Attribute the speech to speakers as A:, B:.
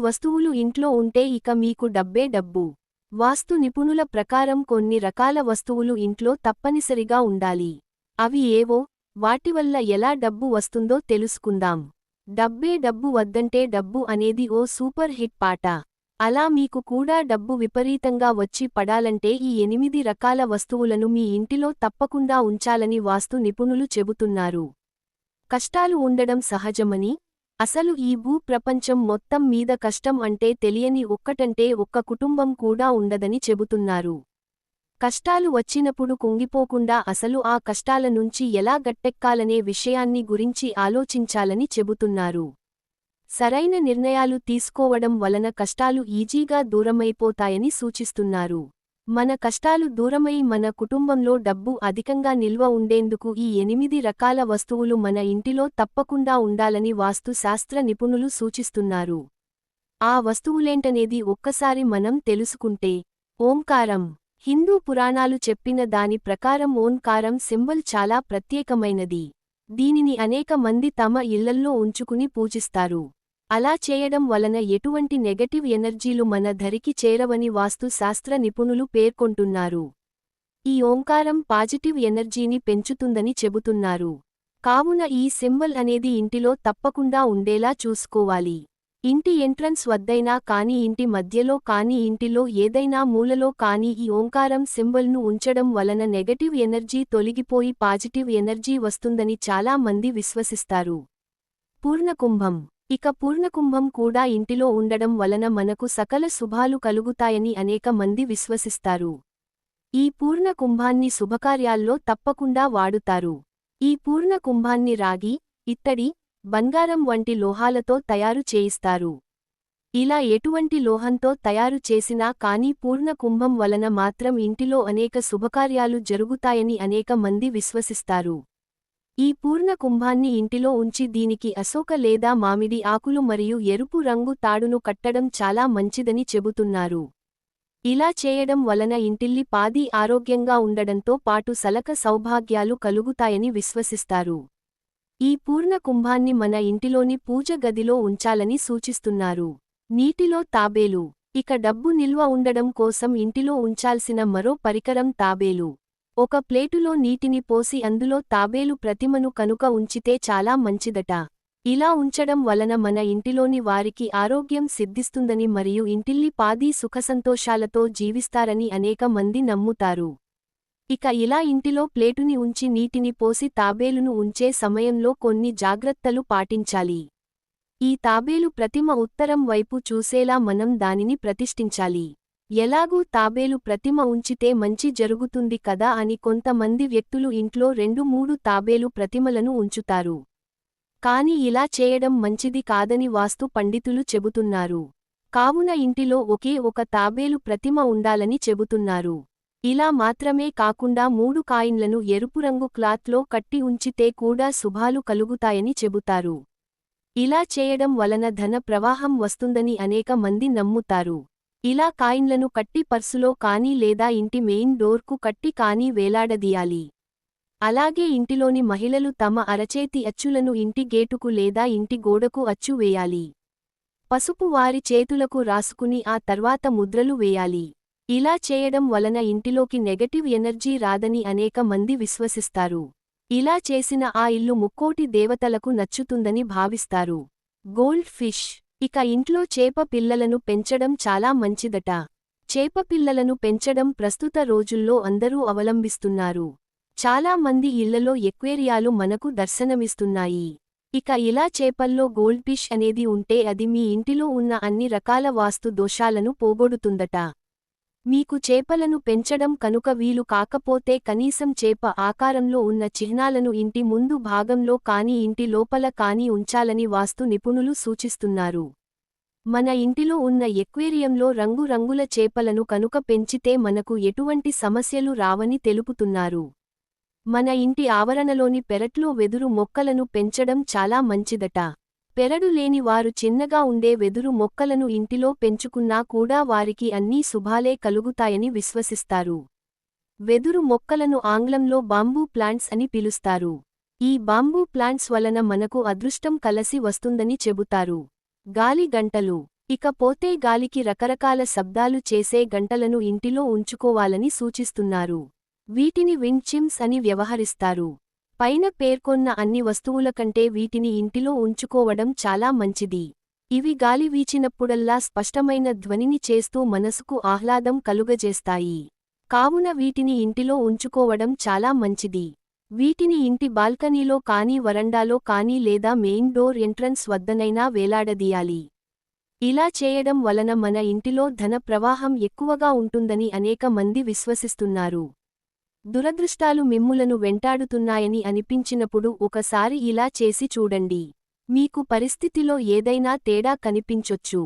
A: వస్తువులు ఇంట్లో ఉంటే ఇక మీకు డబ్బే డబ్బు. వాస్తు నిపుణుల ప్రకారం కొన్ని రకాల వస్తువులు ఇంట్లో తప్పనిసరిగా ఉండాలి. అవి ఏవో, వాటివల్ల ఎలా డబ్బు వస్తుందో తెలుసుకుందాం. డబ్బే డబ్బు వద్దంటే డబ్బు అనేది ఓ సూపర్ హిట్ పాట. అలా మీకు కూడా డబ్బు విపరీతంగా వచ్చి పడాలంటే ఈ 8 రకాల వస్తువులను మీ ఇంటిలో తప్పకుండా ఉంచాలని వాస్తు నిపుణులు చెబుతున్నారు. కష్టాలు ఉండడం సహజమని, అసలు ఈ భూ ప్రపంచం మొత్తం మీద కష్టం అంటే తెలియని ఒక్కటంటే ఒక్క కుటుంబం కూడా ఉండదని చెబుతున్నారు. కష్టాలు వచ్చినప్పుడు కుంగిపోకుండా అసలు ఆ కష్టాల నుంచి ఎలా గట్టెక్కాలనే విషయాన్ని గురించి ఆలోచించాలని చెబుతున్నారు. సరైన నిర్ణయాలు తీసుకోవడం వలన కష్టాలు ఈజీగా దూరమైపోతాయని సూచిస్తున్నారు. మన కష్టాలు దూరమై మన కుటుంబంలో డబ్బు అధికంగా నిల్వ ఉండేందుకు ఈ 8 రకాల వస్తువులు మన ఇంటిలో తప్పకుండా ఉండాలని వాస్తు శాస్త్ర నిపుణులు సూచిస్తున్నారు. ఆ వస్తువులేంటనేది ఒక్కసారి మనం తెలుసుకుంటే, ఓంకారం. హిందూ పురాణాలు చెప్పిన దాని ప్రకారం ఓంకారం సింబల్ చాలా ప్రత్యేకమైనది. దీనిని అనేక మంది తమ ఇళ్లల్లో ఉంచుకుని పూజిస్తారు. అలా చేయడం వలన ఎటువంటి నెగటివ్ ఎనర్జీలు మన ధరికి చేరవని వాస్తు శాస్త్ర నిపుణులు పేర్కొంటున్నారు. ఈ ఓంకారం పాజిటివ్ ఎనర్జీని పెంచుతుందని చెబుతున్నారు. కావున ఈ సింబల్ అనేది ఇంటిలో తప్పకుండా ఉండేలా చూసుకోవాలి. ఇంటి ఎంట్రన్స్ వద్దైనా కానీ ఇంటి మధ్యలో కానీ ఇంటిలో ఏదైనా మూలలో కానీ ఈ ఓంకారం సింబల్ను ఉంచడం వలన నెగటివ్ ఎనర్జీ తొలగిపోయి పాజిటివ్ ఎనర్జీ వస్తుందని చాలా మంది విశ్వసిస్తారు. పూర్ణకుంభం. ఇక పూర్ణకుంభం కూడా ఇంటిలో ఉండడం వలన మనకు సకల శుభాలు కలుగుతాయని అనేక మంది విశ్వసిస్తారు. ఈ పూర్ణ కుంభాన్ని శుభకార్యాల్లో తప్పకుండా వాడుతారు. ఈ పూర్ణ కుంభాన్ని రాగి, ఇత్తడి, బంగారం వంటి లోహాలతో తయారు చేయిస్తారు. ఇలా ఎటువంటి లోహంతో తయారు చేసినా కానీ పూర్ణ కుంభం వలన మాత్రం ఇంటిలో అనేక శుభకార్యాలు జరుగుతాయని అనేక మంది విశ్వసిస్తారు. ఈ పూర్ణ కుంభాన్ని ఇంటిలో ఉంచి దీనికి అశోక లేదా మామిడి ఆకులు మరియు ఎరుపు రంగు తాడును కట్టడం చాలా మంచిదని చెబుతున్నారు. ఇలా చేయడం వలన ఇంటిల్లి పాది ఆరోగ్యంగా ఉండడంతో పాటు సలక సౌభాగ్యాలు కలుగుతాయని విశ్వసిస్తారు. ఈ పూర్ణ కుంభాన్ని మన ఇంటిలోని పూజ గదిలో ఉంచాలని సూచిస్తున్నారు. నీటిలో తాబేలు. ఇక డబ్బు నిల్వ ఉండడం కోసం ఇంటిలో ఉంచాల్సిన మరో పరికరం తాబేలు. ఒక ప్లేటులో నీటిని పోసి అందులో తాబేలు ప్రతిమను కనుక ఉంచితే చాలా మంచిదట. ఇలా ఉంచడం వలన మన ఇంటిలోని వారికి ఆరోగ్యం సిద్ధిస్తుందని మరియు ఇంటిల్లి పాది సుఖసంతోషాలతో జీవిస్తారని అనేక మంది నమ్ముతారు. ఇక ఇలా ఇంటిలో ప్లేటుని ఉంచి నీటిని పోసి తాబేలును ఉంచే సమయంలో కొన్ని జాగ్రత్తలు పాటించాలి. ఈ తాబేలు ప్రతిమ ఉత్తరం వైపు చూసేలా మనం దానిని ప్రతిష్ఠించాలి. ఎలాగూ తాబేలు ప్రతిమ ఉంచితే మంచి జరుగుతుంది కదా అని కొంతమంది వ్యక్తులు ఇంట్లో 2-3 తాబేలు ప్రతిమలను ఉంచుతారు. కాని ఇలా చేయడం మంచిది కాదని వాస్తు పండితులు చెబుతున్నారు. కావున ఇంటిలో ఒకే ఒక తాబేలు ప్రతిమ ఉండాలని చెబుతున్నారు. ఇలా మాత్రమే కాకుండా 3 కాయిన్లను ఎరుపు రంగు క్లాత్లో కట్టి ఉంచితే కూడా శుభాలు కలుగుతాయని చెబుతారు. ఇలా చేయడం వలన ధన ప్రవాహం వస్తుందని అనేక మంది నమ్ముతారు. ఇలా కాయిన్లను కట్టి పర్సులో కానీ లేదా ఇంటి మెయిన్ డోర్కు కట్టి కానీ వేలాడదీయాలి. అలాగే ఇంటిలోని మహిళలు తమ అరచేతి అచ్చులను ఇంటి గేటుకు లేదా ఇంటి గోడకు అచ్చు వేయాలి. పసుపు వారి చేతులకు రాసుకుని ఆ తర్వాత ముద్రలు వేయాలి. ఇలా చేయడం వలన ఇంటిలోకి నెగటివ్ ఎనర్జీ రాదని అనేక మంది విశ్వసిస్తారు. ఇలా చేసిన ఆ ఇల్లు ముక్కోటి దేవతలకు నచ్చుతుందని భావిస్తారు. Gold fish. ఇక ఇంట్లో చేప పిల్లలను పెంచడం చాలా మంచిదట. చేప పిల్లలను పెంచడం ప్రస్తుత రోజుల్లో అందరూ అవలంబిస్తున్నారు. చాలా మంది ఇళ్లలో ఎక్వేరియాలు మనకు దర్శనమిస్తున్నాయి. ఇక ఇలా చేపల్లో గోల్డ్ ఫిష్ అనేది ఉంటే అది మీ ఇంటిలో ఉన్న అన్ని రకాల వాస్తు దోషాలను పోగొడుతుందట. మీకు చేపలను పెంచడం కనుక వీలు కాకపోతే కనీసం చేప ఆకారంలో ఉన్న చిహ్నాలను ఇంటి ముందు భాగంలో కానీ ఇంటి లోపల కానీ ఉంచాలని వాస్తు నిపుణులు సూచిస్తున్నారు. మన ఇంటిలో ఉన్న ఎక్వేరియంలో రంగురంగుల చేపలను కనుక పెంచితే మనకు ఎటువంటి సమస్యలు రావని తెలుపుతున్నారు. మన ఇంటి ఆవరణలోని పెరట్లో వెదురు మొక్కలను పెంచడం చాలా మంచిదట. పెరడు లేని వారు చిన్నగా ఉండే వెదురు మొక్కలను ఇంటిలో పెంచుకున్నా కూడా వారికి అన్నీ శుభాలే కలుగుతాయని విశ్వసిస్తారు. వెదురు మొక్కలను ఆంగ్లంలో బాంబూ ప్లాంట్స్ అని పిలుస్తారు. ఈ బాంబూ ప్లాంట్స్ వలన మనకు అదృష్టం కలసి వస్తుందని చెబుతారు. గాలి గంటలు. ఇకపోతే గాలికి రకరకాల శబ్దాలు చేసే గంటలను ఇంటిలో ఉంచుకోవాలని సూచిస్తున్నారు. వీటిని విండ్ చిమ్స్ అని వ్యవహరిస్తారు. పైన పేర్కొన్న అన్ని వస్తువుల కంటే వీటిని ఇంటిలో ఉంచుకోవడం చాలా మంచిది. ఇవి గాలి వీచినప్పుడల్లా స్పష్టమైన ధ్వనిని చేస్తూ మనసుకు ఆహ్లాదం కలుగజేస్తాయి. కావున వీటిని ఇంటిలో ఉంచుకోవడం చాలా మంచిది. వీటిని ఇంటి బాల్కనీలో కానీ వరండాలో కానీ లేదా మెయిన్ డోర్ ఎంట్రన్స్ వద్దనైనా వేలాడదీయాలి. ఇలా చేయడం వలన మన ఇంటిలో ధన ప్రవాహం ఎక్కువగా ఉంటుందని అనేక మంది విశ్వసిస్తున్నారు. దురదృష్టాలు మిమ్ములను వెంటాడుతున్నాయని అనిపించినప్పుడు ఒకసారి ఇలా చేసి చూడండి. మీకు పరిస్థితిలో ఏదైనా తేడా కనిపించొచ్చు.